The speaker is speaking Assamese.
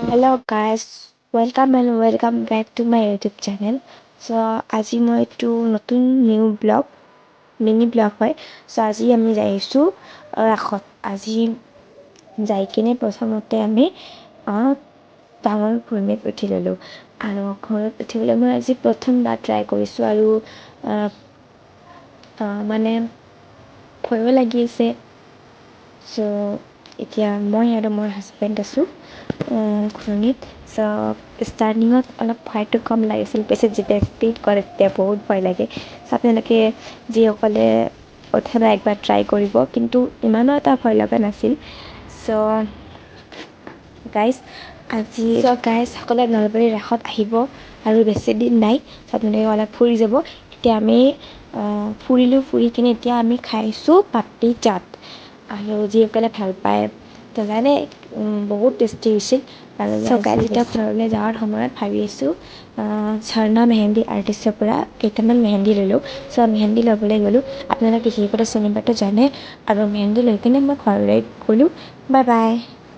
Hello guys, welcome back to my YouTube channel. So আজি মই এইটো নতুন মিনি ব্লগ হয়। চ' আজি আমি যাই আছোঁ ৰাসত। আজি যাই কিনে প্ৰথমতে আমি ডাঙৰ ঘূৰ্ণিত উঠি ল'লোঁ আৰু ঘৰত উঠিবলৈ মই আজি প্ৰথমবাৰ ট্ৰাই কৰিছোঁ আৰু মানে ভয়ো লাগি আছে। চ' এতিয়া মই আৰু মোৰ হাজবেণ্ড আছোঁ ঘূৰ্ণিত। চ' ষ্টাৰ্টিঙত অলপ ভয়টো কম লাগিছিল, পিছত যেতিয়া স্পীড কৰে তেতিয়া বহুত ভয় লাগে। চ' আপোনালোকে যিসকলে উঠা নাই একবাৰ ট্ৰাই কৰিব, কিন্তু ইমানো এটা ভয় লগা নাছিল। চ' গাইজ সকলোৱে নলবাৰী ৰাসত আহিব আৰু বেছি দিন নাই। চ' আপোনালোকে অলপ ফুৰি যাব। এতিয়া আমি ফুৰি কিনে এতিয়া আমি খাইছোঁ পাপৰি চাট আৰু যিসকলে ভাল পায় তো জানে বহুত টেষ্টি হৈছিল। আৰু এতিয়া ঘৰলৈ যাৱাৰ সময়ত ভাবি আছোঁ ঝৰ্ণা মেহেন্দি আৰ্টিষ্টৰ পৰা কেইটামান মেহেন্দি ল'লোঁ। চ' মেহেন্দি ল'বলৈ গ'লোঁ, আপোনালোকে যিসকলে চিনি পায়তো জানে। আৰু মেহেন্দি লৈ কিনে মই ঘৰলৈ গ'লোঁ। Bye bye.